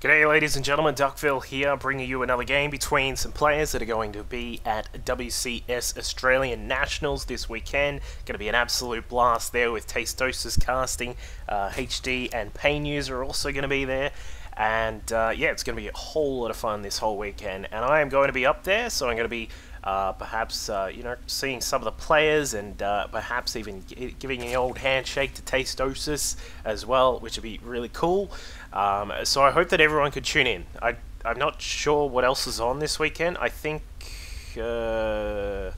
G'day ladies and gentlemen, Duckville here, bringing you another game between some players that are going to be at WCS Australian Nationals this weekend. Going to be an absolute blast there with Tastosis casting, HD and Paynews are also going to be there. And yeah, it's going to be a whole lot of fun this whole weekend. And I am going to be up there, so I'm going to be perhaps, seeing some of the players and perhaps even giving an old handshake to Tastosis as well, which would be really cool. So I hope that everyone could tune in. I'm not sure what else is on this weekend. I think there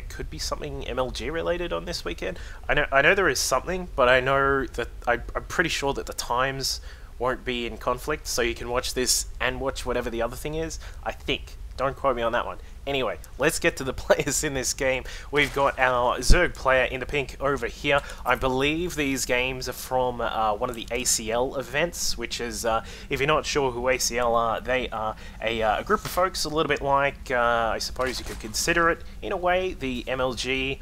could be something MLG related on this weekend. I know there is something, but I know that I'm pretty sure that the times won't be in conflict, so you can watch this and watch whatever the other thing is. I think. Don't quote me on that one. Anyway, let's get to the players in this game. We've got our Zerg player in the pink over here. I believe these games are from one of the ACL events, which is, if you're not sure who ACL are, they are a group of folks a little bit like, I suppose you could consider it, in a way, the MLG,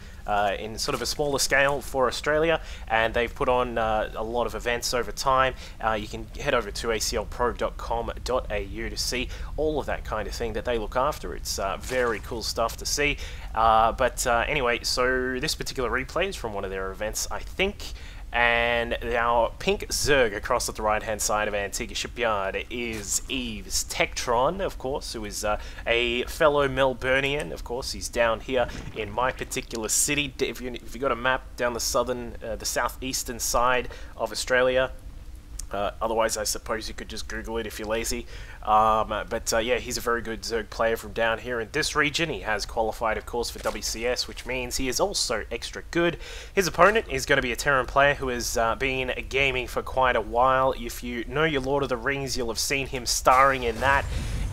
in sort of a smaller scale for Australia, and they've put on a lot of events over time. You can head over to aclpro.com.au to see all of that kind of thing that they look after. It's very cool stuff to see. But anyway, so this particular replay is from one of their events, I think. And our pink Zerg across at the right-hand side of Antigua Shipyard is EveTechTron, of course, who is a fellow Melburnian. Of course, he's down here in my particular city. If you got a map down the southeastern side of Australia. Otherwise, I suppose you could just Google it if you're lazy. Yeah, he's a very good Zerg player from down here in this region. He has qualified, of course, for WCS, which means he is also extra good. His opponent is going to be a Terran player who has been gaming for quite a while. If you know your Lord of the Rings, you'll have seen him starring in that.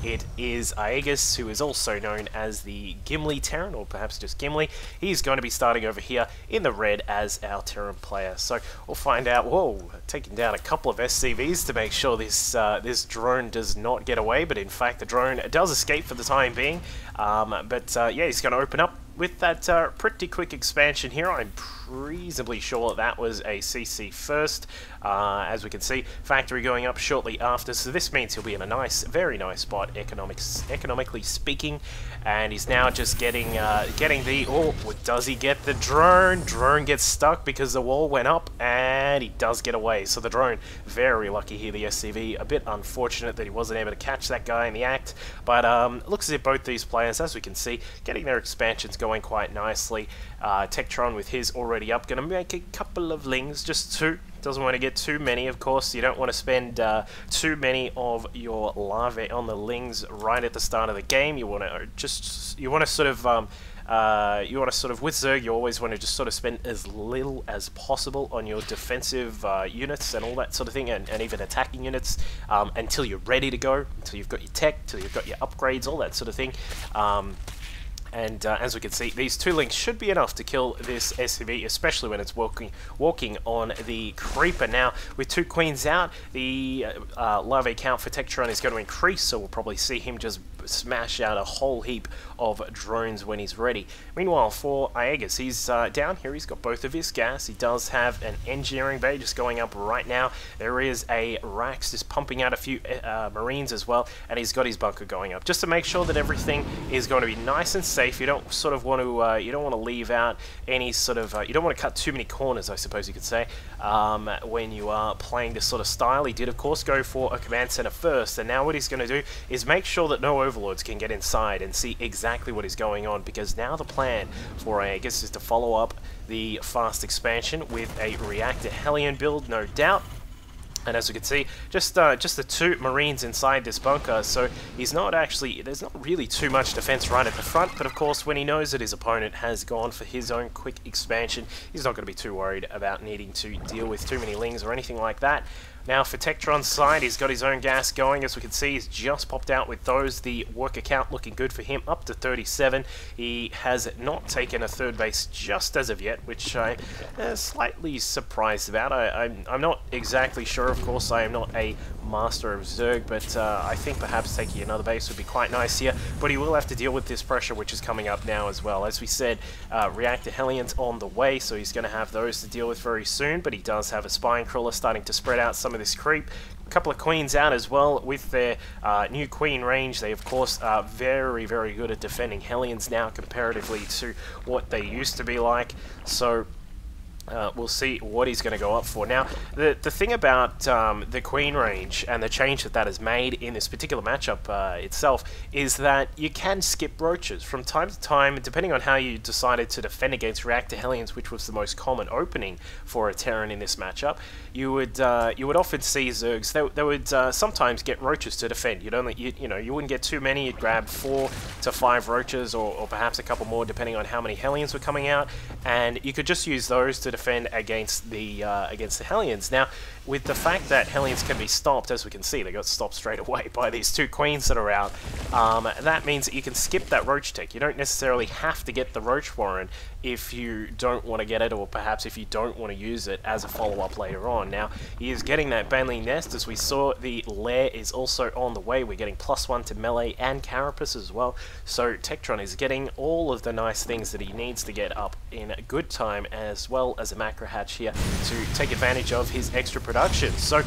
It is Iaguz, who is also known as the Gimli Terran, or perhaps just Gimli. He's going to be starting over here in the red as our Terran player. So we'll find out. Whoa, taking down a couple of SCVs to make sure this drone does not get away. But in fact, the drone does escape for the time being. Yeah, he's going to open up with that pretty quick expansion here. I'm reasonably sure that was a CC first. As we can see, factory going up shortly after, so this means he'll be in a nice, very nice spot, economically speaking. And he's now just getting the, oh, does he get the drone? Drone gets stuck because the wall went up, and he does get away. So the drone, very lucky here, the SCV. A bit unfortunate that he wasn't able to catch that guy in the act, but looks as if both these players, as we can see, getting their expansions going quite nicely. Tektron with his already up, going to make a couple of lings, just two. Doesn't want to get too many, of course. You don't want to spend too many of your larvae on the lings right at the start of the game. You want to sort of with Zerg, you always want to just sort of spend as little as possible on your defensive units and all that sort of thing, and even attacking units until you're ready to go, until you've got your tech, until you've got your upgrades, all that sort of thing. As we can see, these two links should be enough to kill this SCV, especially when it's walking on the Creeper. Now, with two queens out, the larvae count for Tektron is going to increase, so we'll probably see him just smash out a whole heap of drones when he's ready. Meanwhile, for Iaguz, he's down here. He's got both of his gas. He does have an engineering bay just going up right now. There is a Rax just pumping out a few Marines as well, and he's got his bunker going up just to make sure that everything is going to be nice and safe. You don't sort of want to you don't want to leave out any sort of you don't want to cut too many corners, I suppose you could say, when you are playing this sort of style. He did, of course, go for a command center first, and now what he's going to do is make sure that no overlords can get inside and see exactly what is going on, because now the plan for Iaguz is to follow up the fast expansion with a reactor Hellion build, no doubt. And as we can see, just the two Marines inside this bunker, so he's not actually, there's not really too much defense right at the front, but of course when he knows that his opponent has gone for his own quick expansion, he's not going to be too worried about needing to deal with too many lings or anything like that. Now for Tektron's side, he's got his own gas going. As we can see, he's just popped out with those. The worker count looking good for him, up to 37. He has not taken a third base just as of yet, which I'm slightly surprised about. I'm not exactly sure, of course. I am not a master of Zerg, but I think perhaps taking another base would be quite nice here. But he will have to deal with this pressure, which is coming up now as well. As we said, reactor Hellions on the way, so he's going to have those to deal with very soon, but he does have a spine crawler starting to spread out some of this creep. couple of queens out as well with their new queen range. They of course are very, very good at defending Hellions now comparatively to what they used to be like. So we'll see what he's going to go up for. Now, the thing about the queen range and the change that has made in this particular matchup itself is that you can skip roaches from time to time, depending on how you decided to defend against Reactor Hellions, which was the most common opening for a Terran in this matchup. You would often see Zergs. They would sometimes get roaches to defend. You'd only you wouldn't get too many. You'd grab 4 to 5 roaches, or perhaps a couple more, depending on how many Hellions were coming out, and you could just use those to defend against the Hellions. Now, with the fact that Hellions can be stopped, as we can see, they got stopped straight away by these 2 queens that are out. That means that you can skip that roach tech. You don't necessarily have to get the roach warren if you don't want to get it, or perhaps if you don't want to use it as a follow-up later on. Now, he is getting that Baneling Nest. As we saw, the lair is also on the way. We're getting +1 to melee and carapace as well. So EveTechTron is getting all of the nice things that he needs to get up in a good time, as well as a macro hatch here to take advantage of his extra production. So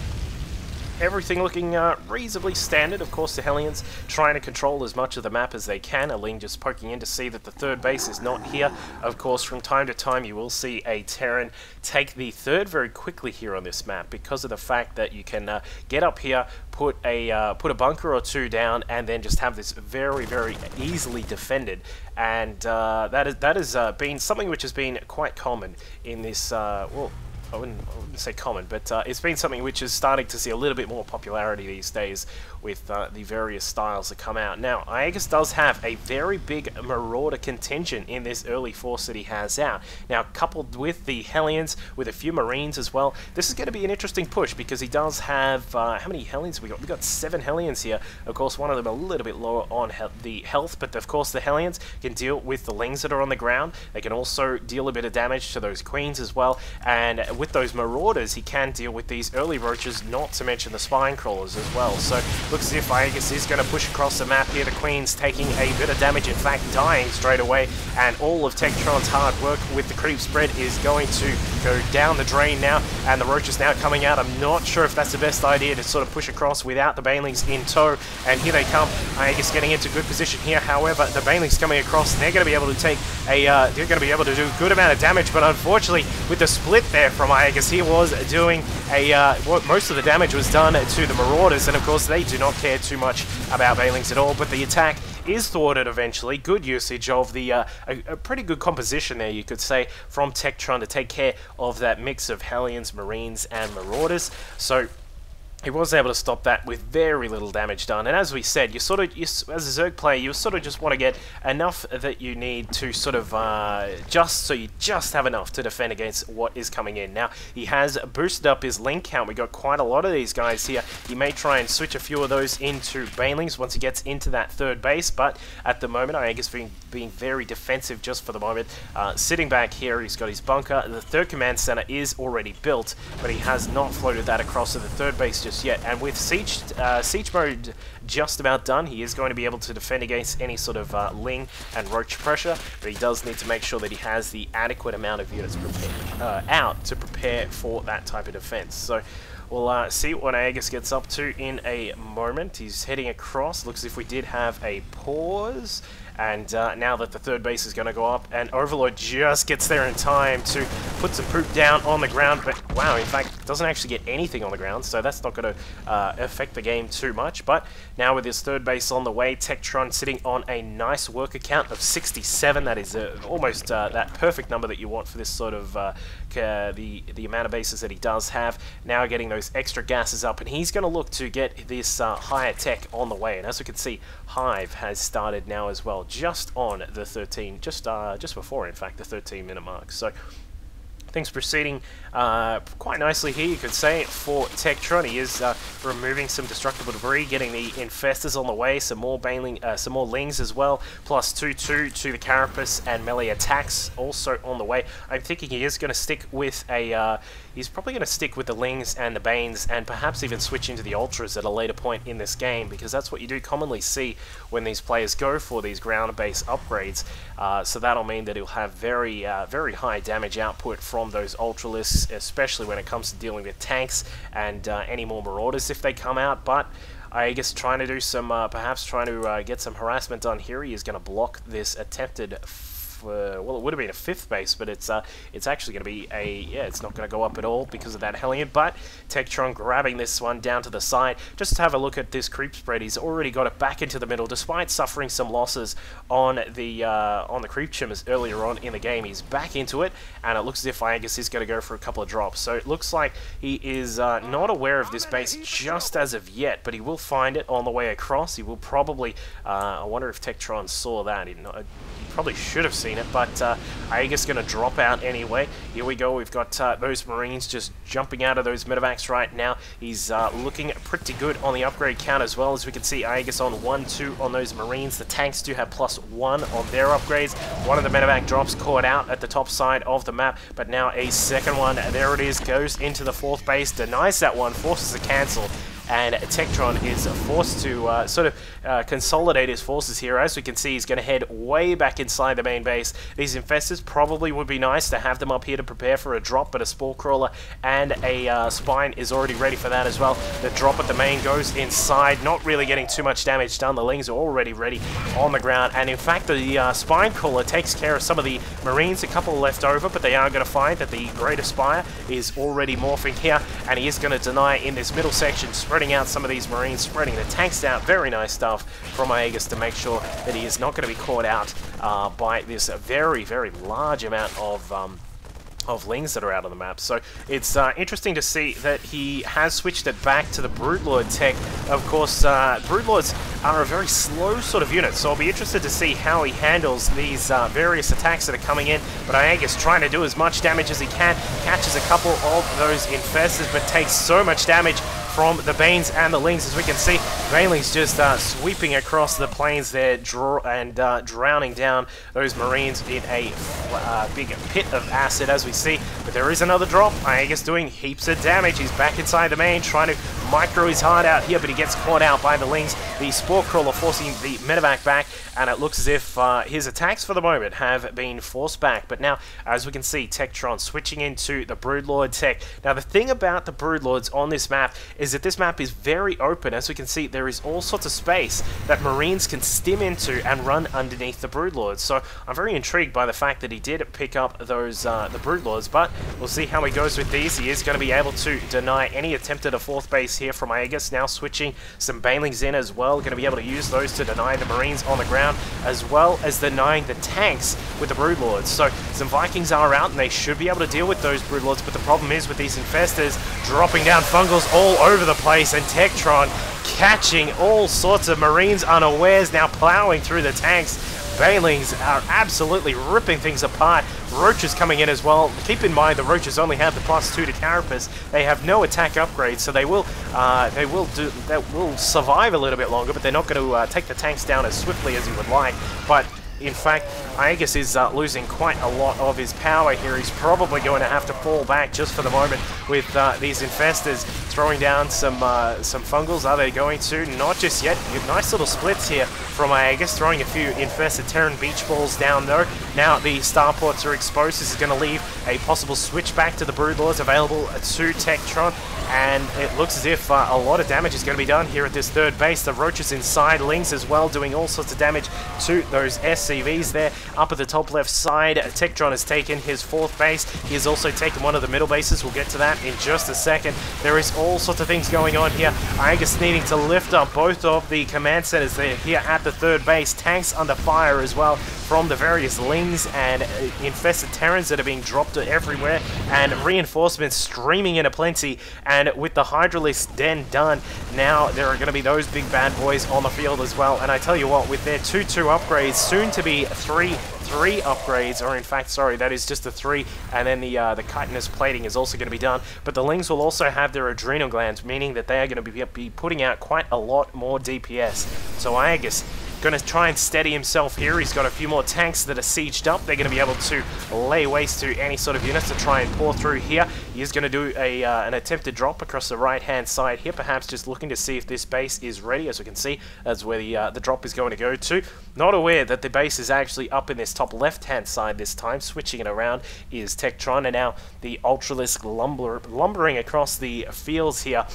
everything looking reasonably standard. Of course, the Hellions trying to control as much of the map as they can. Aling just poking in to see that the 3rd base is not here. Of course, from time to time, you will see a Terran take the 3rd very quickly here on this map, because of the fact that you can get up here, put a bunker or 2 down, and then just have this very, very easily defended. And that has been something which has been quite common in this, well, I wouldn't say common, but it's been something which is starting to see a little bit more popularity these days with the various styles that come out. Now, Iaguz does have a very big Marauder contingent in this early force that he has out. Now, coupled with the Hellions, with a few Marines as well, this is going to be an interesting push, because he does have, how many Hellions we got? We got 7 Hellions here. Of course, one of them a little bit lower on the health, but of course the Hellions can deal with the Lings that are on the ground. They can also deal a bit of damage to those Queens as well, and with those Marauders, he can deal with these early roaches, not to mention the Spine Crawlers as well. So, looks as if Iaguz is going to push across the map here. The Queen's taking a bit of damage, in fact dying straight away, and all of EveTechTron's hard work with the creep spread is going to go down the drain now, and the roaches now coming out. I'm not sure if that's the best idea to sort of push across without the Banelings in tow, and here they come. Iaguz getting into good position here. However, the Banelings coming across, they're going to be able to take a, they're going to be able to do a good amount of damage, but unfortunately, with the split there from Iaguz, he was doing a, most of the damage was done to the Marauders, and of course they do not care too much about Banelings at all, but the attack is thwarted eventually. Good usage of the, a pretty good composition there, you could say, from EveTechTron to take care of that mix of Hellions, Marines, and Marauders. So he was able to stop that with very little damage done, and as we said, as a Zerg player, you sort of just want to get enough that you need to sort of, just so you just have enough to defend against what is coming in. Now, he has boosted up his link count. We got quite a lot of these guys here. He may try and switch a few of those into Banelings once he gets into that 3rd base, but at the moment, Iaguz being very defensive just for the moment. Sitting back here, he's got his bunker. The 3rd command center is already built, but he has not floated that across to the 3rd base just yet, and with siege mode just about done, he is going to be able to defend against any sort of Ling and Roach pressure, but he does need to make sure that he has the adequate amount of units prepared, out to prepare for that type of defense. So we'll see what Iaguz gets up to in a moment. He's heading across. Looks as if we did have a pause. And now that the 3rd base is going to go up, and Overlord just gets there in time to put some poop down on the ground, but wow, in fact, doesn't actually get anything on the ground, so that's not going to affect the game too much. But now with his 3rd base on the way, EveTechTron sitting on a nice worker count of 67. That is almost that perfect number that you want for this sort of the amount of bases that he does have. Now getting those extra gases up, and he's going to look to get this higher tech on the way. And as we can see, Hive has started now as well, just on the 13, just before, in fact, the 13-minute mark. So things proceeding quite nicely here, you could say, for EveTechTron. He is removing some destructible debris, getting the infestors on the way, some more Lings as well, plus 2/2 to the carapace, and melee attacks also on the way. I'm thinking he is going to stick with a, he's probably going to stick with the Lings and the Banes, and perhaps even switch into the Ultras at a later point in this game, because that's what you do commonly see when these players go for these ground-based upgrades. So that'll mean that he'll have very high damage output from from those Ultralisks, especially when it comes to dealing with tanks and any more Marauders if they come out. But Iaguz trying to do some, perhaps trying to get some harassment done here. He is going to block this attempted well, it would have been a 5th base, but it's actually going to be a, yeah, it's not going to go up at all because of that Hellion. But EveTechTron grabbing this one down to the side. Just to have a look at this creep spread, he's already got it back into the middle, despite suffering some losses on the creep chimmers earlier on in the game. He's back into it, and it looks as if Iaguz is going to go for a couple of drops. So it looks like he is not aware of this base just as of yet, but he will find it on the way across. He will probably, I wonder if EveTechTron saw that. He probably should have seen it, but Iaguz going to drop out anyway. Here we go. We've got those Marines just jumping out of those medevacs right now. He's looking pretty good on the upgrade count as well. As we can see, Iaguz on 1-2 on those Marines. The tanks do have +1 on their upgrades. One of the medevac drops caught out at the top side of the map, but now a second one. There it is. Goes into the 4th base, denies that one, forces a cancel. And EveTechTron is forced to sort of consolidate his forces here. As we can see, he's going to head way back inside the main base. These infestors probably would be nice to have them up here to prepare for a drop, but a Spore Crawler and a Spine is already ready for that as well. The drop at the main goes inside, not really getting too much damage done. The Lings are already ready on the ground, and in fact, the Spine Crawler takes care of some of the Marines, a couple left over, but they are going to find that the Greater Spire is already morphing here, and he is going to deny in this middle section, spreading out some of these Marines, spreading the tanks out. Very nice stuff from Iaguz to make sure that he is not going to be caught out by this very, very large amount of Lings that are out on the map. So it's interesting to see that he has switched it back to the Broodlord tech. Of course, Broodlords are a very slow sort of unit, so I'll be interested to see how he handles these various attacks that are coming in. But Iaguz trying to do as much damage as he can, catches a couple of those infestors, but takes so much damage from the Banes and the Lings. As we can see, Baneling's just sweeping across the plains there, drowning down those Marines in a big pit of acid, as we see. But there is another drop. Iaguz doing heaps of damage. He's back inside the main, trying to micro his heart out here, but he gets caught out by the Lings. The Spore Crawler forcing the medevac back, and it looks as if his attacks for the moment have been forced back. But now, as we can see, EveTechTron switching into the Broodlord tech. Now, the thing about the Broodlords on this map is that this map is very open. As we can see, there is all sorts of space that Marines can stim into and run underneath the Broodlords. So I'm very intrigued by the fact that he did pick up those the Broodlords, but we'll see how he goes with these. He is going to be able to deny any attempt at a 4th base here from Iaguz. Now switching some Banelings in as well. Going to be able to use those to deny the Marines on the ground, as well as denying the tanks with the Broodlords. So some Vikings are out, and they should be able to deal with those Broodlords, but the problem is with these infestors dropping down fungals all over the place, and EveTechTron catching all sorts of Marines unawares, now plowing through the tanks. Banelings are absolutely ripping things apart. Roaches coming in as well. Keep in mind the Roaches only have the +2 to Carapace. They have no attack upgrades, so they will survive a little bit longer, but they're not going to take the tanks down as swiftly as you would like. But in fact, Iaguz is losing quite a lot of his power here. He's probably going to have to fall back just for the moment with these infestors throwing down some fungals. Are they going to? Not just yet. Nice little splits here from Iaguz, throwing a few infested Terran beach balls down though. Now the starports are exposed. This is going to leave a possible switch back to the Broodlords available to EveTechTron, and it looks as if a lot of damage is going to be done here at this 3rd base. The Roaches inside, Lings as well, doing all sorts of damage to those SCVs there. Up at the top left side, EveTechTron has taken his 4th base. He has also taken one of the middle bases. We'll get to that in just a second. There is all sorts of things going on here. Iaguz needing to lift up both of the command centers there here at the 3rd base. Tanks under fire as well from the various Lings and infested Terrans that are being dropped everywhere, and reinforcements streaming in aplenty. And with the Hydralisk den done, now there are going to be those big bad boys on the field as well. And I tell you what, with their 2-2 upgrades, soon to be 3 upgrades, or in fact, sorry, that is just the 3, and then the chitinous plating is also going to be done. But the Lings will also have their adrenal glands, meaning that they are going to be putting out quite a lot more DPS. So Iaguz going to try and steady himself here. He's got a few more tanks that are sieged up. They're going to be able to lay waste to any sort of units to try and pour through here. He is going to do an attempted drop across the right-hand side here, perhaps just looking to see if this base is ready. As we can see, that's where the drop is going to go to. Not aware that the base is actually up in this top left-hand side this time. Switching it around is TechTron, and now the Ultralisk lumbering across the fields here.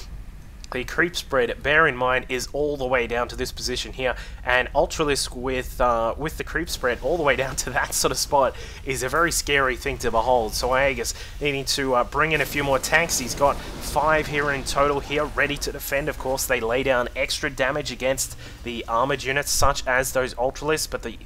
The creep spread, bear in mind, is all the way down to this position here, and Ultralisk with the creep spread all the way down to that sort of spot is a very scary thing to behold. So Iaguz needing to bring in a few more tanks. He's got 5 here in total here, ready to defend. Of course, they lay down extra damage against the armored units, such as those Ultralisks, but the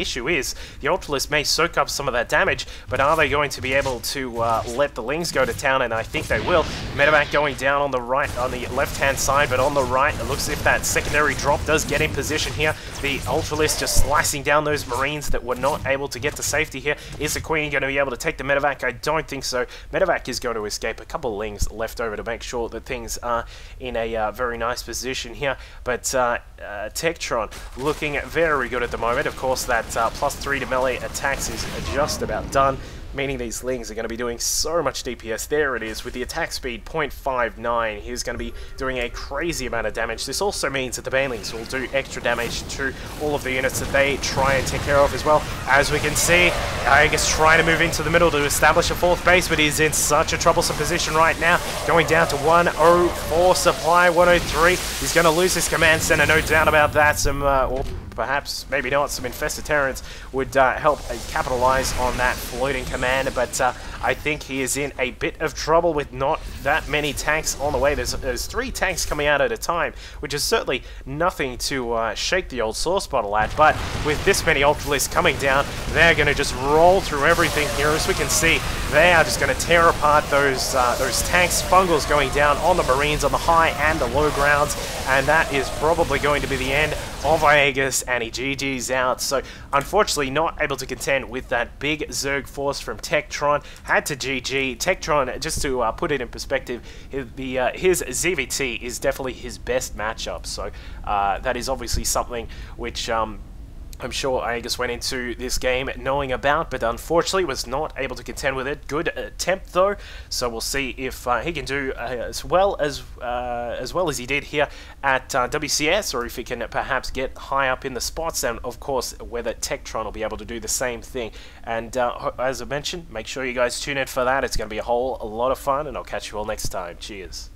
issue is, the Ultralisks may soak up some of that damage, but are they going to be able to let the Lings go to town? And I think they will. Medevac going down on the right, on the left-hand side, but on the right, it looks as if that secondary drop does get in position here. The Ultralisk just slicing down those Marines that were not able to get to safety here. Is the Queen going to be able to take the Medevac? I don't think so. Medevac is going to escape. A couple of Lings left over to make sure that things are in a very nice position here, but TechTron looking very good at the moment. Of course, that +3 to melee attacks is just about done, meaning these Lings are going to be doing so much DPS. There it is, with the attack speed 0.59. He's going to be doing a crazy amount of damage. This also means that the Banelings will do extra damage to all of the units that they try and take care of as well. As we can see, Iaguz trying to move into the middle to establish a 4th base, but he's in such a troublesome position right now. Going down to 104 supply, 103. He's going to lose his command center, no doubt about that. Some, or perhaps, maybe not, some infested Terrans would help capitalize on that floating command, but I think he is in a bit of trouble with not that many tanks on the way. There's 3 tanks coming out at a time, which is certainly nothing to shake the old sauce bottle at, but with this many Ultralisks coming down, they're going to just roll through everything here. As we can see, they are just going to tear apart those tanks. Fungals going down on the Marines on the high and the low grounds, and that is probably going to be the end of Iaguz, and he GG's out. So unfortunately not able to contend with that big Zerg force from TechTron. Had to GG. TechTron, just to put it in perspective, his ZvT is definitely his best matchup. So that is obviously something which I'm sure Iaguz went into this game knowing about, but unfortunately was not able to contend with it. Good attempt though, so we'll see if he can do as well as he did here at WCS, or if he can perhaps get high up in the spots, and of course whether TechTron will be able to do the same thing. And as I mentioned, make sure you guys tune in for that. It's going to be a whole lot of fun, and I'll catch you all next time. Cheers.